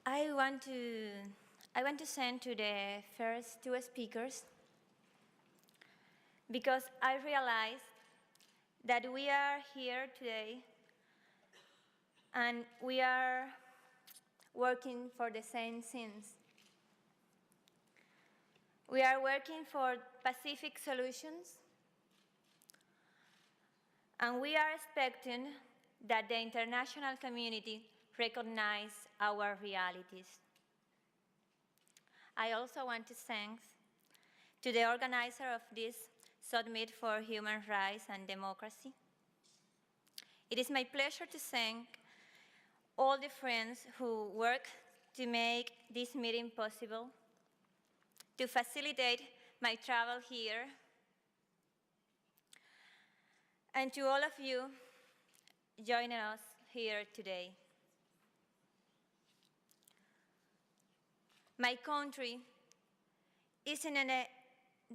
I want to send to the first two speakers because I realize that we are here today and we are working for the same things. We are working for Pacific solutions, and we are expecting that the international community recognize our realities. I also want to thank to the organizer of this Summit for Human Rights and Democracy. It is my pleasure to thank all the friends who work to make this meeting possible, to facilitate my travel here, and to all of you joining us here today. My country is in a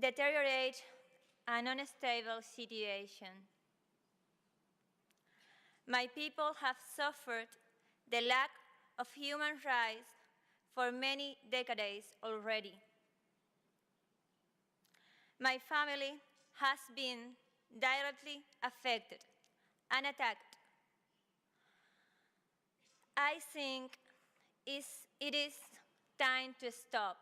deteriorated and unstable situation. My people have suffered the lack of human rights for many decades already. My family has been directly affected and attacked. I think it is time to stop.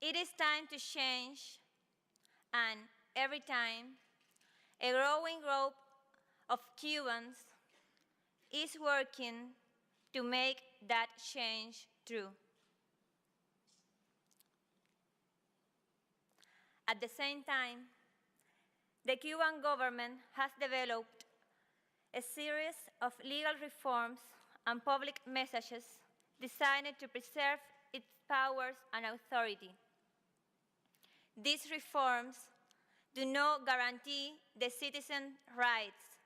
It is time to change, and every time, a growing group of Cubans is working to make that change true. At the same time, the Cuban government has developed a series of legal reforms and public messages designed to preserve its powers and authority. These reforms do not guarantee the citizens' rights.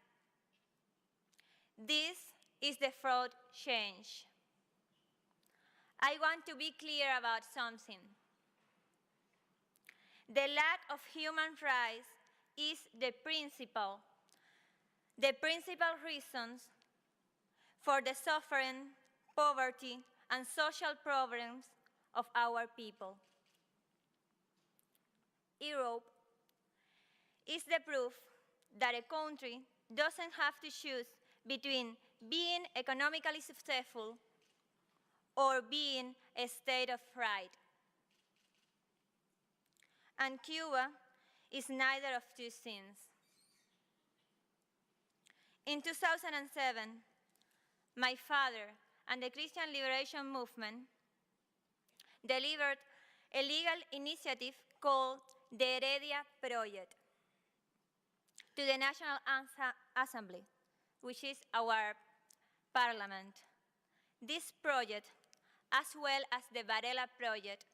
This is the fraud change. I want to be clear about something. The lack of human rights is the principal reasons for the suffering, poverty, and social problems of our people. Europe is the proof that a country doesn't have to choose between being economically successful or being a state of right. And Cuba is neither of two things. In 2007, my father and the Christian Liberation Movement delivered a legal initiative called the Heredia Project to the National Assembly, which is our parliament. This project, as well as the Varela Project,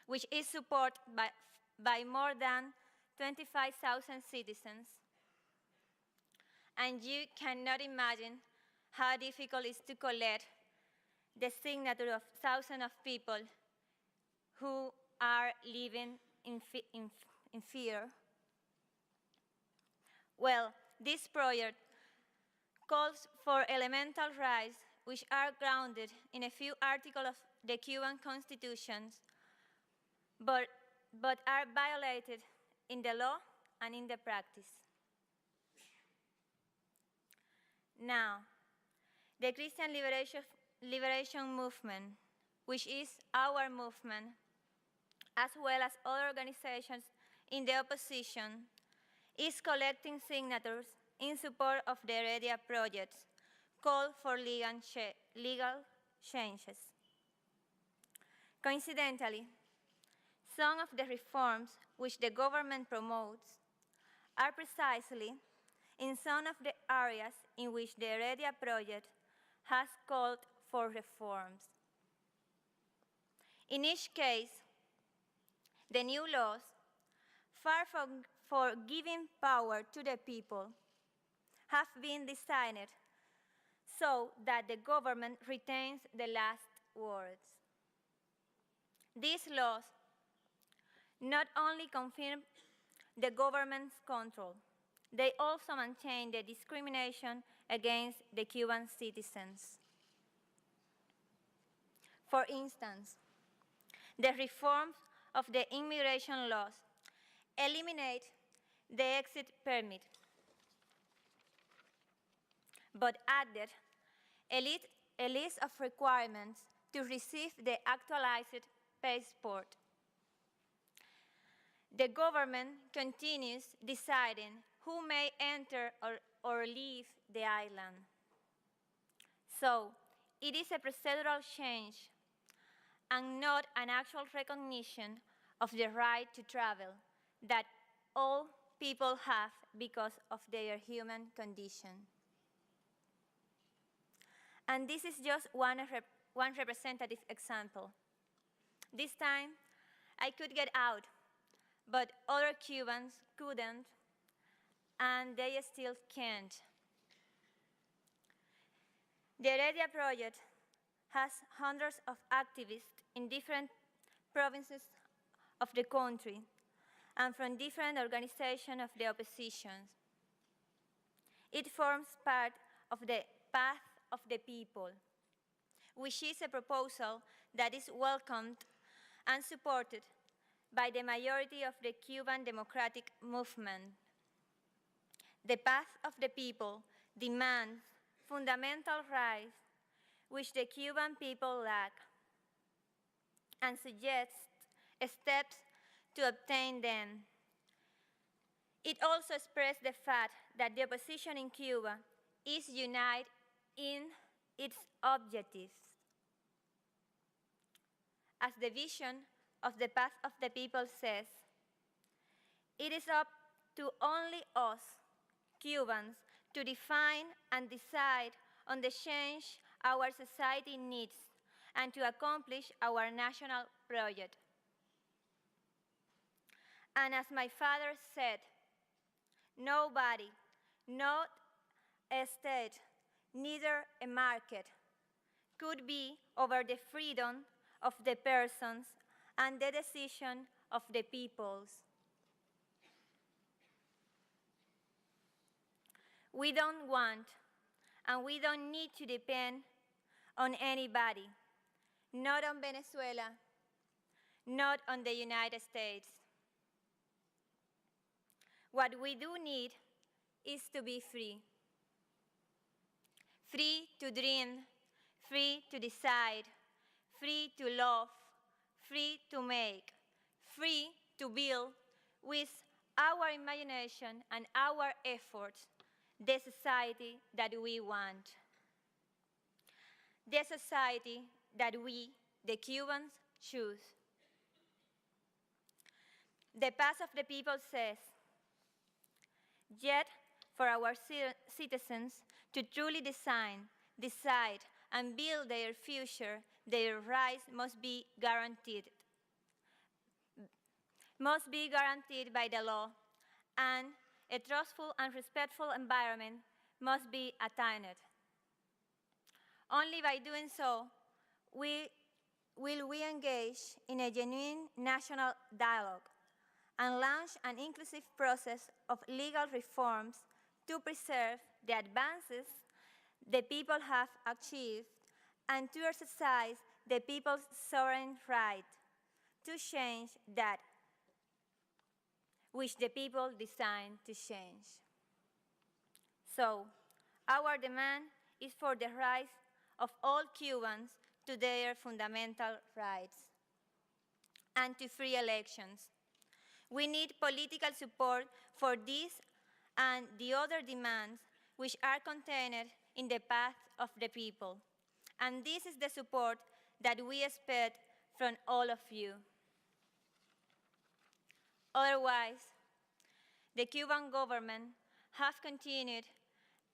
which is supported by more than 25,000 citizens, and you cannot imagine how difficult it is to collect the signature of thousands of people who are living in fear. Well, this project calls for elemental rights which are grounded in a few articles of the Cuban Constitution, but are violated in the law and in the practice. Now, the Christian Liberation Movement, which is our movement, as well as other organizations in the opposition, is collecting signatures in support of the Heredia Project, called for legal changes. Coincidentally, some of the reforms which the government promotes are precisely in some of the areas in which the Heredia Project has called for reforms. In each case, the new laws, far from giving power to the people, have been designed so that the government retains the last words. These laws not only confirm the government's control, they also maintain the discrimination against the Cuban citizens. For instance, the reforms of the immigration laws eliminate the exit permit, but added a list of requirements to receive the actualized passport. The government continues deciding who may enter or leave the island. So, it is a procedural change and not an actual recognition of the right to travel that all people have because of their human condition. And this is just one representative example. This time, I could get out, but other Cubans couldn't, and they still can't. The Heredia Project has hundreds of activists in different provinces of the country and from different organizations of the opposition. It forms part of the Path of the People, which is a proposal that is welcomed and supported by the majority of the Cuban democratic movement. The Path of the People demands fundamental rights which the Cuban people lack, and suggests steps to obtain them. It also expressed the fact that the opposition in Cuba is united in its objectives. As the vision of the Path of the People says, it is up to only us, Cubans, to define and decide on the change our society needs and to accomplish our national project. And as my father said, nobody, not a state, neither a market, could be over the freedom of the persons and the decision of the peoples. We don't want and we don't need to depend on anybody, not on Venezuela, not on the United States. What we do need is to be free. Free to dream, free to decide, free to love, free to make, free to build with our imagination and our efforts the society that we want. The society that we, the Cubans, choose. The Path of the People says, yet for our citizens to truly design, decide, and build their future, their rights must be guaranteed. Must be guaranteed by the law, and a trustful and respectful environment must be attained. Only by doing so will we engage in a genuine national dialogue and launch an inclusive process of legal reforms to preserve the advances the people have achieved and to exercise the people's sovereign right to change that which the people design to change. So, our demand is for the rights of all Cubans to their fundamental rights and to free elections. We need political support for this and the other demands which are contained in the Path of the People. And this is the support that we expect from all of you. Otherwise, the Cuban government has continued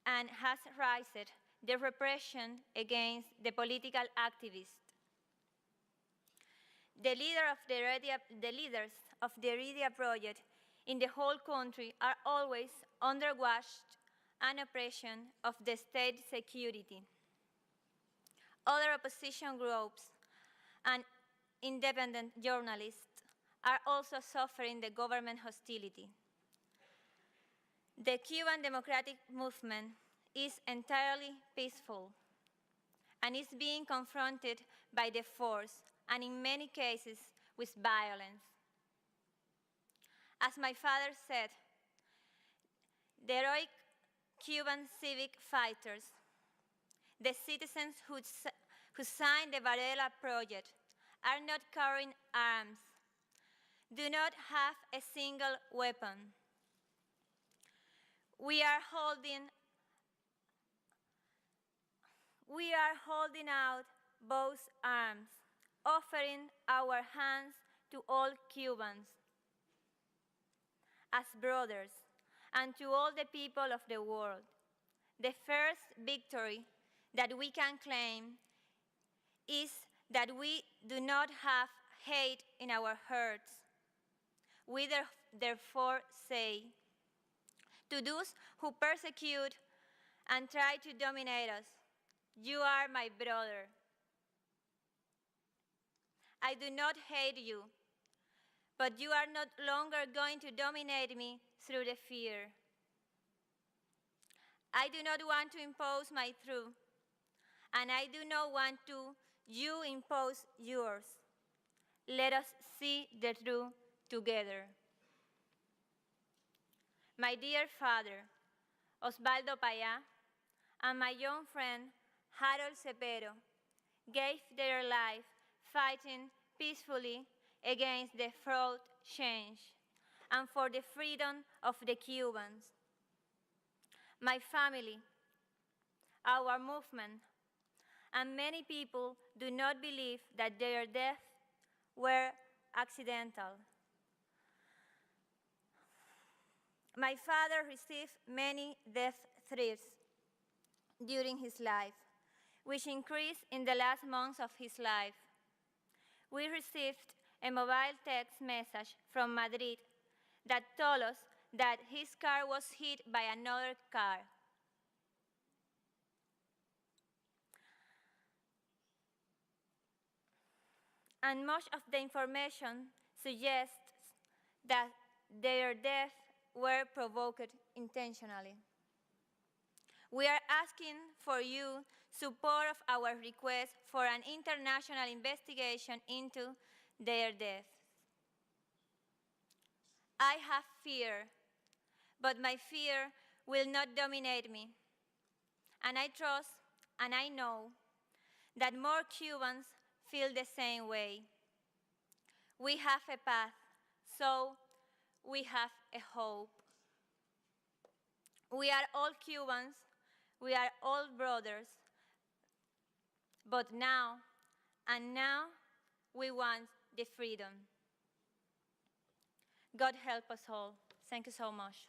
and has raised the repression against the political activists. The leaders of the Heredia Project in the whole country are always under watch and oppression of the state security. Other opposition groups and independent journalists are also suffering the government hostility. The Cuban democratic movement is entirely peaceful and is being confronted by the force, and in many cases with violence. As my father said, the heroic Cuban civic fighters, the citizens who signed the Varela Project, are not carrying arms, do not have a single weapon. We are holding out both arms, offering our hands to all Cubans as brothers and to all the people of the world. The first victory that we can claim is that we do not have hate in our hearts. We therefore say to those who persecute and try to dominate us, you are my brother. I do not hate you, but you are no longer going to dominate me through the fear. I do not want to impose my truth, and I do not want you impose yours. Let us see the truth together. My dear father, Oswaldo Paya, and my young friend, Harold Cepero, gave their life fighting peacefully against the fraud change and for the freedom of the Cubans. My family, our movement, and many people do not believe that their deaths were accidental. My father received many death threats during his life, which increased in the last months of his life. We received a mobile text message from Madrid that told us that his car was hit by another car. And much of the information suggests that their deaths were provoked intentionally. We are asking for your support of our request for an international investigation into their deaths. I have fear, but my fear will not dominate me. And I trust and I know that more Cubans feel the same way. We have a path, so we have a hope. We are all Cubans, we are all brothers, but now, we want the freedom. God help us all. Thank you so much.